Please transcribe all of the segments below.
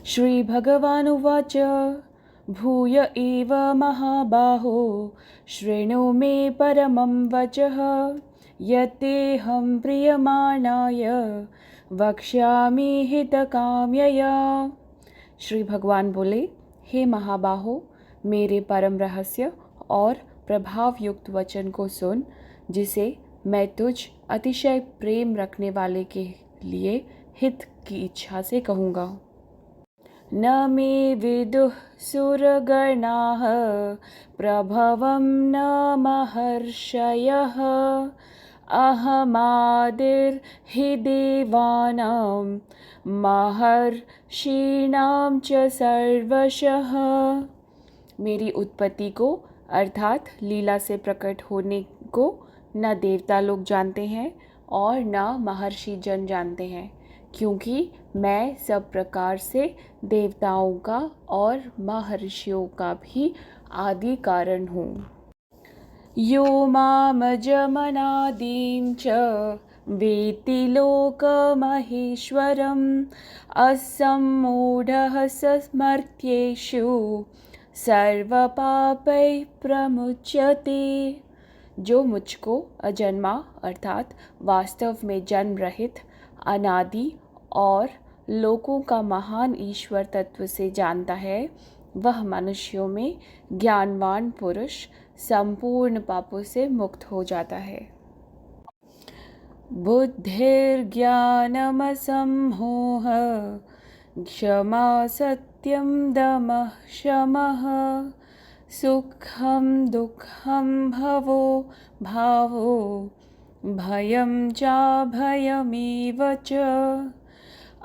श्रीभगवानुवाच भूय एव महाबाहो शृणु मे परमं वचः यत्तेऽहं प्रीयमाणाय वक्ष्यामि हितकाम्यया। श्री भगवान बोले, हे महाबाहो, मेरे परम रहस्य और प्रभाव युक्त वचन को सुन, जिसे मैं तुझ अतिशय प्रेम रखने वाले के लिए हित की इच्छा से कहूँगा। न मे विदुः सुरगणाः प्रभवं न महर्षयः अहमादिर्हि देवानां महर्षीणां च सर्वशः। मेरी उत्पत्ति को अर्थात लीला से प्रकट होने को न देवता लोग जानते हैं और न महर्षि जन जानते हैं, क्योंकि मैं सब प्रकार से देवताओं का और महर्षियों का भी आदि कारण हूँ। यो मामजमनादिं च वेत्ति लोकमहेश्वरम् असम्मूढः स्मर्त्येषु सर्वपापैः प्रमुच्यते। जो मुझको अजन्मा अर्थात वास्तव में जन्म रहित, अनादि और लोकों का महान ईश्वर तत्व से जानता है, वह मनुष्यों में ज्ञानवान पुरुष संपूर्ण पापों से मुक्त हो जाता है। बुद्धिर्ज्ञानमसम्मोह क्षमा सत्यं दमः शमः सुखं दुःखं भवो भावो भयं चाभयमेव च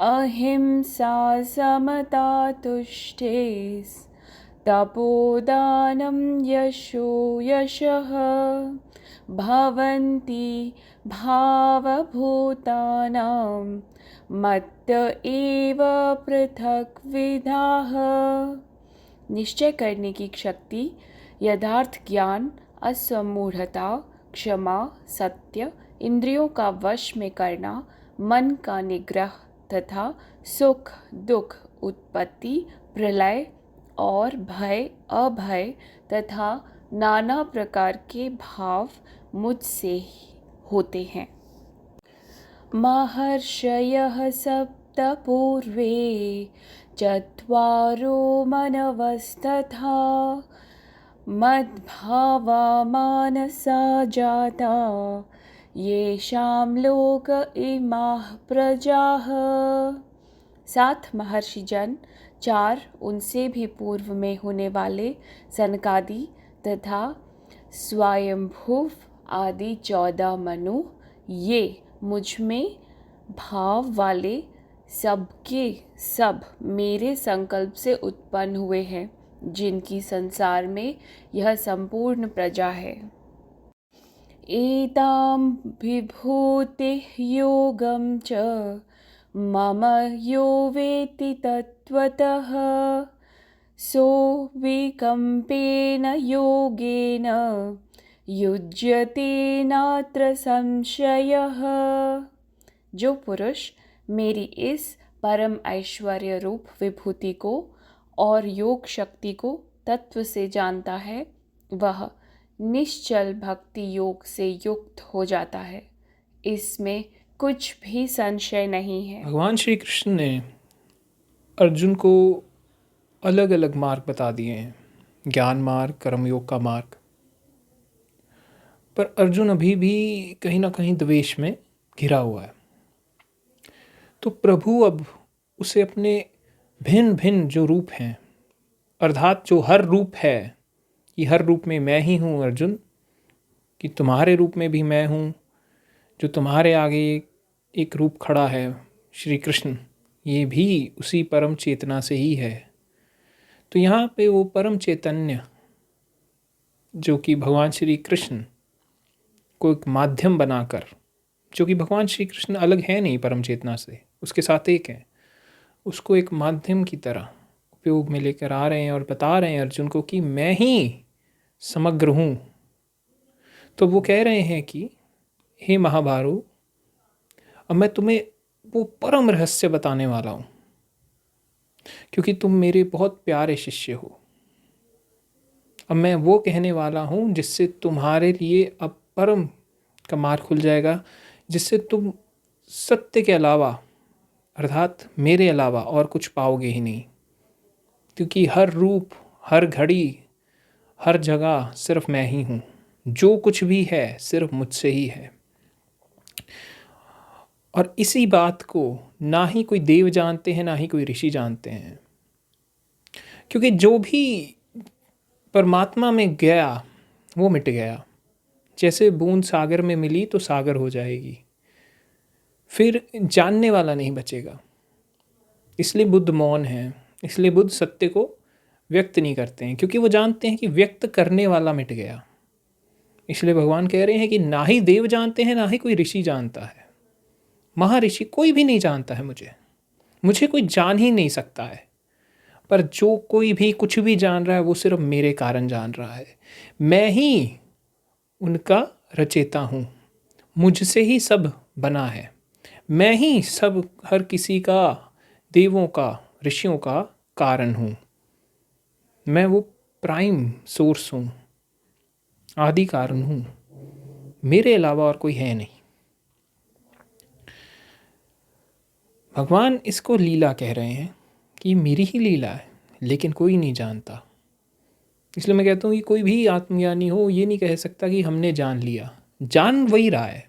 अहिंसा समता तुष्टिस्तपोदानं यशो यशः भवन्ति भावभूतानां मत्त एव पृथक्विधाः। निश्चय करने की शक्ति, यथार्थ ज्ञान, असम्मूढ़ता, क्षमा, सत्य, इंद्रियों का वश में करना, मन का निग्रह तथा सुख दुख, उत्पत्ति प्रलय और भय अभय तथा नाना प्रकार के भाव मुझसे ही होते हैं। महर्षयः सप्त पूर्वे चत्वारो मनवस्तथा मद्भावा मानसा जाता येषां लोक इमाः प्रजाः। 7 महर्षि जन, 4 उनसे भी पूर्व में होने वाले सनकादि तथा स्वयंभुव आदि 14 मनु, ये मुझ में भाव वाले सबके सब मेरे संकल्प से उत्पन्न हुए हैं, जिनकी संसार में यह संपूर्ण प्रजा है। एतां विभूतिः योगं च मम यो वेत्ति तत्त्वतः सो विकम्पेन योगेन युज्यते नात्र संशयः। जो पुरुष मेरी इस परम ऐश्वर्य रूप विभूति को और योग शक्ति को तत्व से जानता है, वह निश्चल भक्ति योग से युक्त हो जाता है, इसमें कुछ भी संशय नहीं है। भगवान श्री कृष्ण ने अर्जुन को अलग अलग मार्ग बता दिए हैं, ज्ञान मार्ग, कर्मयोग का मार्ग, पर अर्जुन अभी भी कहीं ना कहीं द्वेष में घिरा हुआ है। तो प्रभु अब उसे अपने भिन्न भिन्न जो रूप हैं, अर्थात जो हर रूप है, कि हर रूप में मैं ही हूँ अर्जुन, कि तुम्हारे रूप में भी मैं हूँ, जो तुम्हारे आगे एक रूप खड़ा है श्री कृष्ण, ये भी उसी परम चेतना से ही है। तो यहाँ पे वो परम चैतन्य जो कि भगवान श्री कृष्ण को एक माध्यम बनाकर, जो कि भगवान श्री कृष्ण अलग है नहीं परम चेतना से, उसके साथ एक है, उसको एक माध्यम की तरह उपयोग में लेकर आ रहे हैं और बता रहे हैं अर्जुन को कि मैं ही समग्र हूँ। तो वो कह रहे हैं कि हे महाबाहो, अब मैं तुम्हें वो परम रहस्य बताने वाला हूँ, क्योंकि तुम मेरे बहुत प्यारे शिष्य हो। अब मैं वो कहने वाला हूँ जिससे तुम्हारे लिए अब परम का मार्ग खुल जाएगा, जिससे तुम सत्य के अलावा अर्थात मेरे अलावा और कुछ पाओगे ही नहीं। क्योंकि हर रूप, हर घड़ी, हर जगह सिर्फ मैं ही हूँ। जो कुछ भी है सिर्फ मुझसे ही है। और इसी बात को ना ही कोई देव जानते हैं, ना ही कोई ऋषि जानते हैं। क्योंकि जो भी परमात्मा में गया वो मिट गया। जैसे बूंद सागर में मिली तो सागर हो जाएगी, फिर जानने वाला नहीं बचेगा। इसलिए बुद्ध मौन है, इसलिए बुद्ध सत्य को व्यक्त नहीं करते हैं, क्योंकि वो जानते हैं कि व्यक्त करने वाला मिट गया। इसलिए भगवान कह रहे हैं कि ना ही देव जानते हैं, ना ही कोई ऋषि जानता है। महर्षि कोई भी नहीं जानता है मुझे कोई जान ही नहीं सकता है। पर जो कोई भी कुछ भी जान रहा है वो सिर्फ मेरे कारण जान रहा है। मैं ही उनका रचेता हूँ, मुझसे ही सब बना है। मैं ही सब हर किसी का, देवों का, ऋषियों का कारण हूँ। मैं वो प्राइम सोर्स हूँ, आदि कारण हूँ। मेरे अलावा और कोई है नहीं। भगवान इसको लीला कह रहे हैं कि मेरी ही लीला है, लेकिन कोई नहीं जानता। इसलिए मैं कहता हूँ कि कोई भी आत्मज्ञानी हो ये नहीं कह सकता कि हमने जान लिया। जान वही रहा है,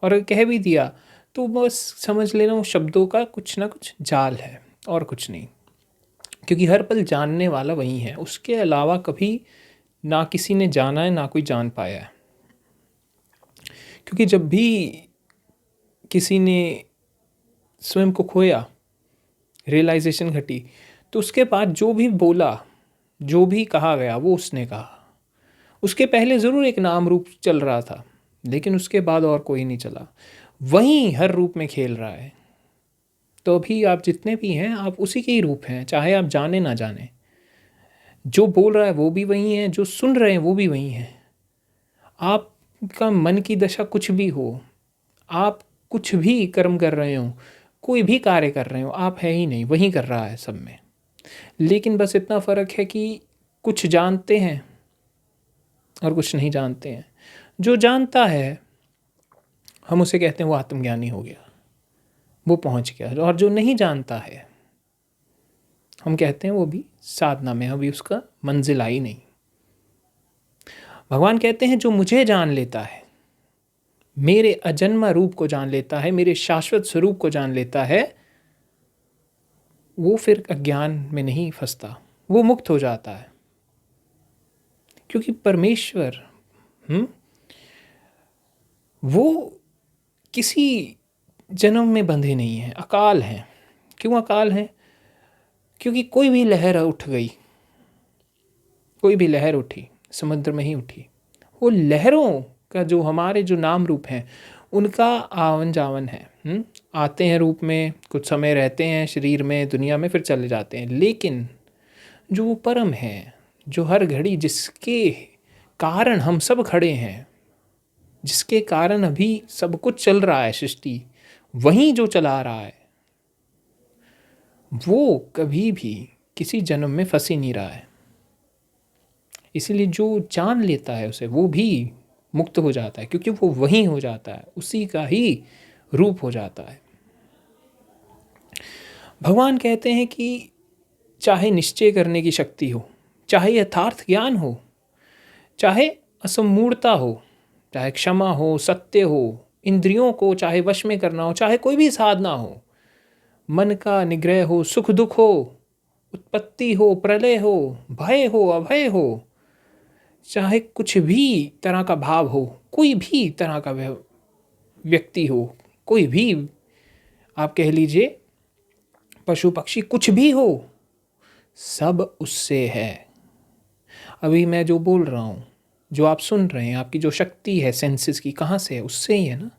और अगर कह भी दिया तो बस समझ लेना वो शब्दों का कुछ ना कुछ जाल है और कुछ नहीं। क्योंकि हर पल जानने वाला वही है, उसके अलावा कभी ना किसी ने जाना है, ना कोई जान पाया है। क्योंकि जब भी किसी ने स्वयं को खोया, रियलाइजेशन घटी, तो उसके बाद जो भी बोला, जो भी कहा गया वो उसने कहा। उसके पहले ज़रूर एक नाम रूप चल रहा था, लेकिन उसके बाद और कोई नहीं चला। वहीं हर रूप में खेल रहा है। तो अभी आप जितने भी हैं, आप उसी के ही रूप हैं, चाहे आप जाने ना जाने। जो बोल रहा है वो भी वही है, जो सुन रहे हैं वो भी वही है। आपका मन की दशा कुछ भी हो, आप कुछ भी कर्म कर रहे हो, कोई भी कार्य कर रहे हो, आप है ही नहीं, वही कर रहा है सब में। लेकिन बस इतना फ़र्क है कि कुछ जानते हैं और कुछ नहीं जानते हैं। जो जानता है हम उसे कहते हैं वो आत्मज्ञानी हो गया, वो पहुंच गया। और जो नहीं जानता है हम कहते हैं वो भी साधना में, अभी उसका मंजिल आई नहीं। भगवान कहते हैं जो मुझे जान लेता है, मेरे अजन्मा रूप को जान लेता है, मेरे शाश्वत स्वरूप को जान लेता है, वो फिर अज्ञान में नहीं फंसता, वो मुक्त हो जाता है। क्योंकि परमेश्वर वो किसी जन्म में बंधे नहीं हैं, अकाल हैं। क्यों अकाल हैं? क्योंकि कोई भी लहर उठ गई, कोई भी लहर उठी, समुद्र में ही उठी। वो लहरों का जो हमारे जो नाम रूप हैं उनका आवन जावन है। आते हैं रूप में, कुछ समय रहते हैं शरीर में, दुनिया में, फिर चले जाते हैं। लेकिन जो वो परम है, जो हर घड़ी जिसके कारण हम सब खड़े हैं, जिसके कारण अभी सब कुछ चल रहा है सृष्टि, वही जो चला रहा है, वो कभी भी किसी जन्म में फंस ही नहीं रहा है। इसीलिए जो जान लेता है उसे, वो भी मुक्त हो जाता है, क्योंकि वो वही हो जाता है, उसी का ही रूप हो जाता है। भगवान कहते हैं कि चाहे निश्चय करने की शक्ति हो, चाहे यथार्थ ज्ञान हो, चाहे असमूढ़ता हो, चाहे क्षमा हो, सत्य हो, इंद्रियों को चाहे वश में करना हो, चाहे कोई भी साधना हो, मन का निग्रह हो, सुख दुख हो, उत्पत्ति हो, प्रलय हो, भय हो, अभय हो, चाहे कुछ भी तरह का भाव हो, कोई भी तरह का व्यक्ति हो, कोई भी आप कह लीजिए पशु पक्षी, कुछ भी हो, सब उससे है। अभी मैं जो बोल रहा हूँ, जो आप सुन रहे हैं, आपकी जो शक्ति है सेंसेस की, कहाँ से है? उससे ही है ना,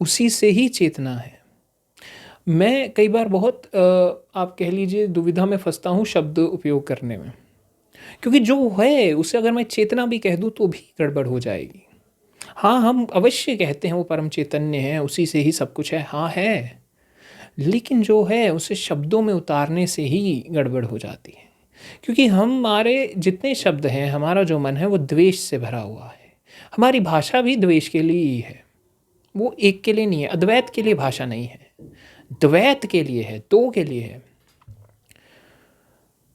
उसी से ही चेतना है। मैं कई बार बहुत आप कह लीजिए दुविधा में फंसता हूँ शब्द उपयोग करने में, क्योंकि जो है उसे अगर मैं चेतना भी कह दूँ तो भी गड़बड़ हो जाएगी। हाँ, हम अवश्य कहते हैं वो परम चैतन्य है, उसी से ही सब कुछ है, हाँ है। लेकिन जो है उसे शब्दों में उतारने से ही गड़बड़ हो जाती है, क्योंकि हमारे जितने शब्द हैं, हमारा जो मन है वो द्वेष से भरा हुआ है। हमारी भाषा भी द्वेष के लिए ही है, वो एक के लिए नहीं है। अद्वैत के लिए भाषा नहीं है, द्वैत के लिए है, दो के लिए है।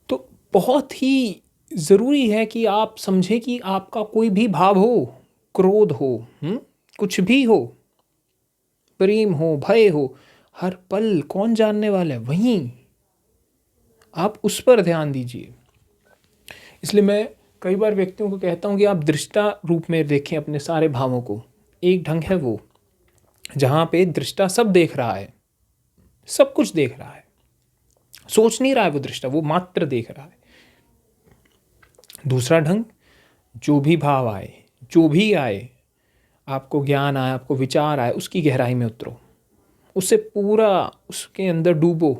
तो बहुत ही ज़रूरी है कि आप समझें कि आपका कोई भी भाव हो, क्रोध हो, कुछ भी हो, प्रेम हो, भय हो, हर पल कौन जानने वाला है, वहीं आप उस पर ध्यान दीजिए। इसलिए मैं कई बार व्यक्तियों को कहता हूँ कि आप दृष्टा रूप में देखें अपने सारे भावों को। एक ढंग है वो जहाँ पे दृष्टा सब देख रहा है, सब कुछ देख रहा है, सोच नहीं रहा है वो दृष्टा, वो मात्र देख रहा है। दूसरा ढंग, जो भी भाव आए, जो भी आए, आपको ज्ञान आए, आपको विचार आए, उसकी गहराई में उतरो, उससे पूरा उसके अंदर डूबो,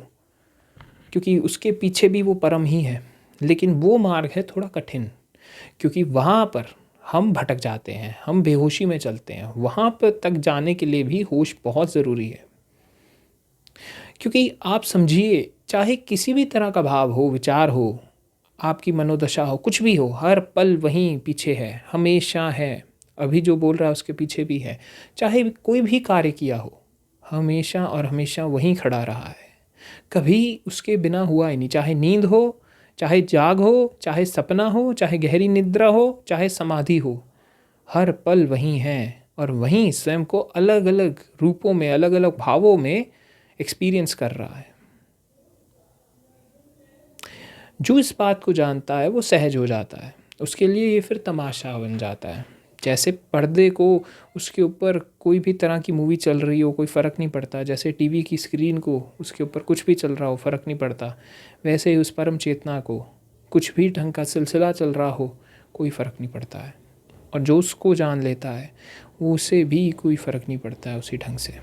क्योंकि उसके पीछे भी वो परम ही है। लेकिन वो मार्ग है थोड़ा कठिन, क्योंकि वहाँ पर हम भटक जाते हैं, हम बेहोशी में चलते हैं। वहाँ पर तक जाने के लिए भी होश बहुत ज़रूरी है। क्योंकि आप समझिए, चाहे किसी भी तरह का भाव हो, विचार हो, आपकी मनोदशा हो, कुछ भी हो, हर पल वहीं पीछे है, हमेशा है। अभी जो बोल रहा है उसके पीछे भी है। चाहे कोई भी कार्य किया हो, हमेशा और हमेशा वहीं खड़ा रहा है, कभी उसके बिना हुआ ही नहीं। चाहे नींद हो, चाहे जाग हो, चाहे सपना हो, चाहे गहरी निद्रा हो, चाहे समाधि हो, हर पल वहीं है और वहीं स्वयं को अलग अलग रूपों में, अलग अलग भावों में एक्सपीरियंस कर रहा है। जो इस बात को जानता है वो सहज हो जाता है, उसके लिए ये फिर तमाशा बन जाता है। जैसे पर्दे को, उसके ऊपर कोई भी तरह की मूवी चल रही हो, कोई फ़र्क नहीं पड़ता। जैसे टीवी की स्क्रीन को, उसके ऊपर कुछ भी चल रहा हो, फ़र्क नहीं पड़ता। वैसे ही उस परम चेतना को कुछ भी ढंग का सिलसिला चल रहा हो, कोई फ़र्क नहीं पड़ता है। और जो उसको जान लेता है, वो उसे भी कोई फ़र्क नहीं पड़ता है उसी ढंग से।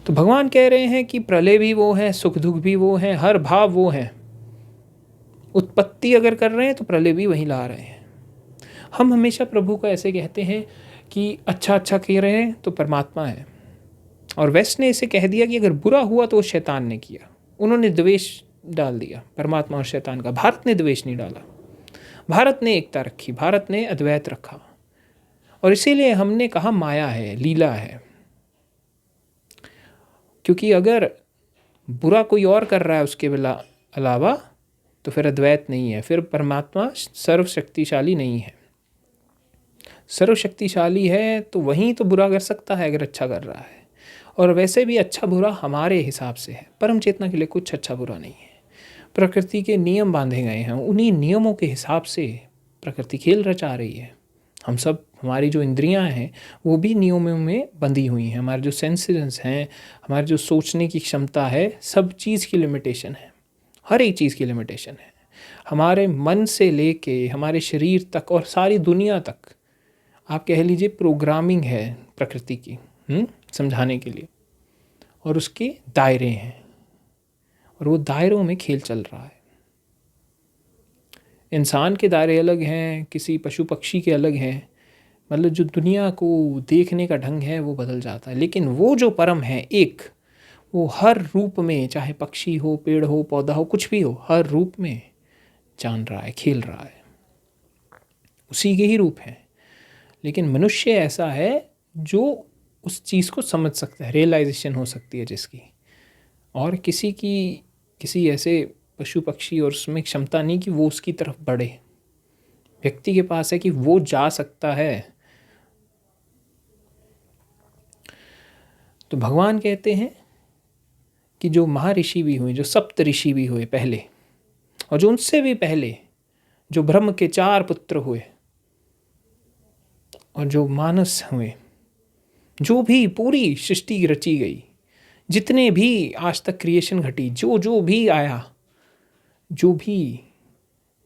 तो भगवान कह रहे हैं कि प्रलय भी वो है, सुख दुख भी वो है, हर भाव वो है। उत्पत्ति अगर कर रहे हैं तो प्रलय भी वहीं ला रहे हैं। हम हमेशा प्रभु को ऐसे कहते हैं कि अच्छा अच्छा कह रहे हैं तो परमात्मा है, और वेस्ट ने इसे कह दिया कि अगर बुरा हुआ तो वो शैतान ने किया। उन्होंने द्वेष डाल दिया परमात्मा और शैतान का। भारत ने द्वेष नहीं डाला, भारत ने एकता रखी, भारत ने अद्वैत रखा। और इसीलिए हमने कहा माया है, लीला है। क्योंकि अगर बुरा कोई और कर रहा है उसके अलावा, तो फिर अद्वैत नहीं है, फिर परमात्मा सर्वशक्तिशाली नहीं है। सर्वशक्तिशाली है तो वहीं तो बुरा कर सकता है अगर अच्छा कर रहा है। और वैसे भी अच्छा बुरा हमारे हिसाब से है, परम चेतना के लिए कुछ अच्छा बुरा नहीं है। प्रकृति के नियम बांधे गए हैं, उन्हीं नियमों के हिसाब से प्रकृति खेल रचा रही है। हम सब, हमारी जो इंद्रियां हैं वो भी नियमों में बंधी हुई हैं। हमारे जो सेंसेस हैं, हमारे जो सोचने की क्षमता है, सब चीज़ की लिमिटेशन है, हर एक चीज़ की लिमिटेशन है। हमारे मन से लेके हमारे शरीर तक और सारी दुनिया तक, आप कह लीजिए प्रोग्रामिंग है प्रकृति की, समझाने के लिए। और उसके दायरे हैं, और वो दायरों में खेल चल रहा है। इंसान के दायरे अलग हैं, किसी पशु पक्षी के अलग हैं। मतलब जो दुनिया को देखने का ढंग है वो बदल जाता है। लेकिन वो जो परम है एक, वो हर रूप में, चाहे पक्षी हो, पेड़ हो, पौधा हो, कुछ भी हो, हर रूप में जान रहा है, खेल रहा है। उसी के ही रूप हैं। लेकिन मनुष्य ऐसा है जो उस चीज़ को समझ सकता है, रियलाइजेशन हो सकती है जिसकी। और किसी ऐसे पशु पक्षी और उसमें क्षमता नहीं कि वो उसकी तरफ बढ़े। व्यक्ति के पास है कि वो जा सकता है। तो भगवान कहते हैं कि जो महर्षि भी हुए, जो सप्त ऋषि भी हुए पहले, और जो उनसे भी पहले, जो ब्रह्म के 4 पुत्र हुए, और जो मानस हुए, जो भी पूरी सृष्टि रची गई, जितने भी आज तक क्रिएशन घटी, जो भी आया, जो भी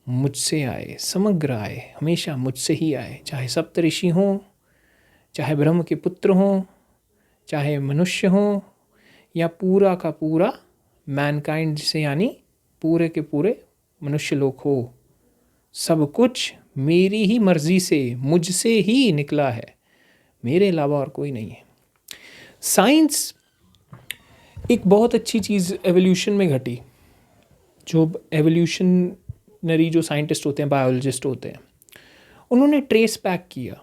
मुझसे आए, समग्र आए, हमेशा मुझसे ही आए। चाहे सप्तऋषि हों, चाहे ब्रह्म के पुत्र हों, चाहे मनुष्य हों, या पूरा का पूरा मैनकाइंड, जिसे यानी पूरे के पूरे मनुष्य लोक हो, सब कुछ मेरी ही मर्जी से, मुझसे ही निकला है, मेरे अलावा और कोई नहीं है। साइंस एक बहुत अच्छी चीज़ एवोल्यूशन में घटी। जो एवोल्यूशनरी जो साइंटिस्ट होते हैं, बायोलॉजिस्ट होते हैं, उन्होंने ट्रेस बैक किया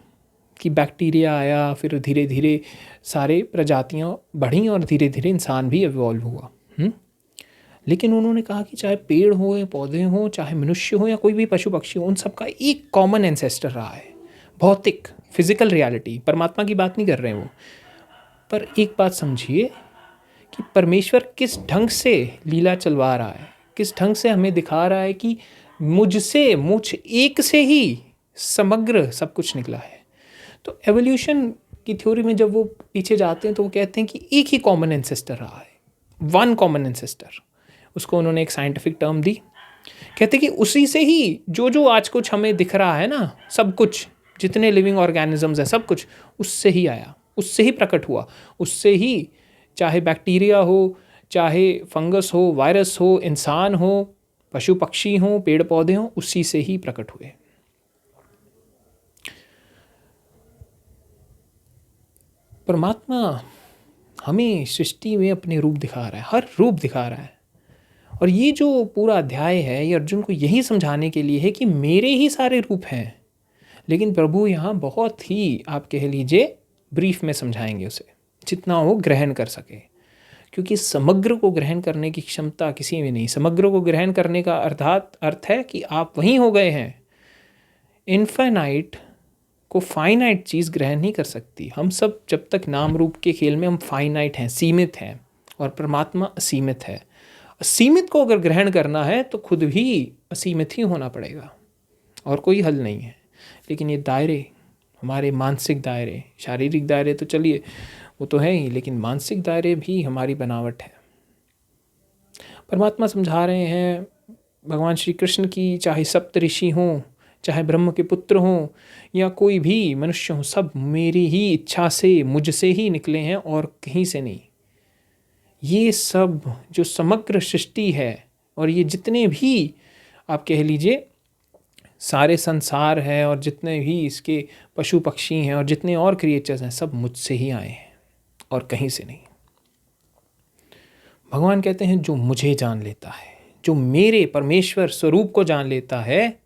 कि बैक्टीरिया आया, फिर धीरे धीरे सारे प्रजातियां बढ़ी और धीरे धीरे इंसान भी इवॉल्व हुआ। लेकिन उन्होंने कहा कि चाहे पेड़ हो या पौधे हों, चाहे मनुष्य हो या कोई भी पशु पक्षी हो, उन सबका एक कॉमन एंसेस्टर रहा है, भौतिक फिजिकल रियलिटी। परमात्मा की बात नहीं कर रहे हैं वो। पर एक बात समझिए कि परमेश्वर किस ढंग से लीला चलवा रहा है, किस ढंग से हमें दिखा रहा है कि मुझ एक से ही समग्र सब कुछ निकला है। तो एवोल्यूशन की थ्योरी में जब वो पीछे जाते हैं तो वो कहते हैं कि एक ही कॉमन एंसेस्टर रहा है, वन कॉमन एंसेस्टर। उसको उन्होंने एक साइंटिफिक टर्म दी, कहते कि उसी से ही जो आज कुछ हमें दिख रहा है ना, सब कुछ जितने लिविंग ऑर्गेनिजम्स हैं सब कुछ उससे ही आया, उससे ही प्रकट हुआ, उससे ही, चाहे बैक्टीरिया हो, चाहे फंगस हो, वायरस हो, इंसान हो, पशु पक्षी हो, पेड़ पौधे हो, उसी से ही प्रकट हुए। परमात्मा हमें सृष्टि में अपने रूप दिखा रहा है, हर रूप दिखा रहा है। और ये जो पूरा अध्याय है ये अर्जुन को यही समझाने के लिए है कि मेरे ही सारे रूप हैं। लेकिन प्रभु यहाँ बहुत ही, आप कह लीजिए, ब्रीफ में समझाएंगे उसे, जितना वो ग्रहण कर सके। क्योंकि समग्र को ग्रहण करने की क्षमता किसी में नहीं। समग्र को ग्रहण करने का अर्थ है कि आप वहीं हो गए हैं। इनफाइनाइट को फाइनाइट चीज़ ग्रहण नहीं कर सकती। हम सब जब तक नाम रूप के खेल में हम फाइनाइट हैं, सीमित हैं, और परमात्मा असीमित है। असीमित को अगर ग्रहण करना है तो खुद भी असीमित ही होना पड़ेगा, और कोई हल नहीं है। लेकिन ये दायरे, हमारे मानसिक दायरे, शारीरिक दायरे तो चलिए वो तो है ही, लेकिन मानसिक दायरे भी हमारी बनावट है। परमात्मा समझा रहे हैं, भगवान श्री कृष्ण की, चाहे सप्तऋषि हों, चाहे ब्रह्म के पुत्र हों, या कोई भी मनुष्य हो, सब मेरी ही इच्छा से, मुझसे ही निकले हैं और कहीं से नहीं। ये सब जो समग्र सृष्टि है, और ये जितने भी आप कह लीजिए सारे संसार है, और जितने भी इसके पशु पक्षी हैं, और जितने और क्रिएचर्स हैं, सब मुझसे ही आए हैं और कहीं से नहीं। भगवान कहते हैं जो मुझे जान लेता है, जो मेरे परमेश्वर स्वरूप को जान लेता है,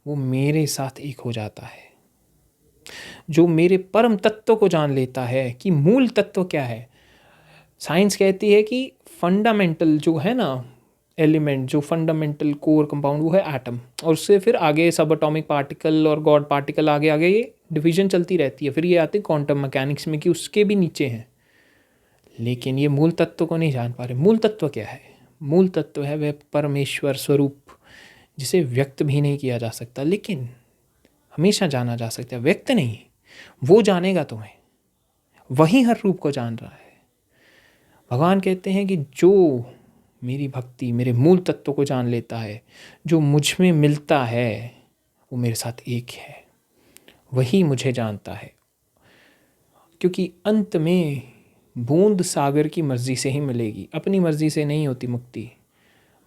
वो मेरे साथ एक हो जाता है। जो मेरे परम तत्व को जान लेता है कि मूल तत्व क्या है। साइंस कहती है कि फंडामेंटल जो है ना एलिमेंट, जो फंडामेंटल कोर कंपाउंड, वो है एटम, और उससे फिर आगे सब एटॉमिक पार्टिकल और गॉड पार्टिकल, आगे आगे ये डिवीजन चलती रहती है। फिर ये आते क्वांटम मैकेनिक्स में कि उसके भी नीचे हैं। लेकिन ये मूल तत्व को नहीं जान पा रहे। मूल तत्व क्या है? मूल तत्व है वह परमेश्वर स्वरूप, जिसे व्यक्त भी नहीं किया जा सकता, लेकिन हमेशा जाना जा सकता है। व्यक्त नहीं, वो जानेगा तुम्हें, वही हर रूप को जान रहा है। भगवान कहते हैं कि जो मेरी भक्ति, मेरे मूल तत्व को जान लेता है, जो मुझ में मिलता है, वो मेरे साथ एक है, वही मुझे जानता है। क्योंकि अंत में बूंद सागर की मर्जी से ही मिलेगी, अपनी मर्जी से नहीं होती मुक्ति।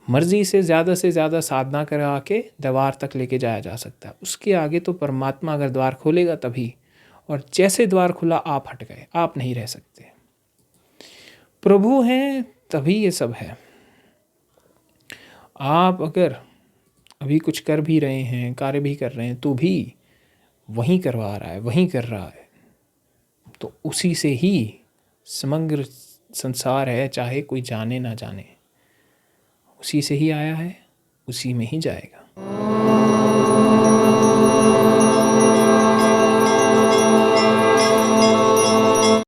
मर्जी से ज़्यादा साधना करा के द्वार तक लेके जाया जा सकता है। उसके आगे तो परमात्मा अगर द्वार खोलेगा तभी, और जैसे द्वार खुला आप हट गए, आप नहीं रह सकते। प्रभु हैं तभी ये सब है। आप अगर अभी कुछ कर भी रहे हैं, कार्य भी कर रहे हैं, तो भी वहीं करवा रहा है, वहीं कर रहा है। तो उसी से ही समग्र संसार है, चाहे कोई जाने ना जाने। उसी से ही आया है, उसी में ही जाएगा।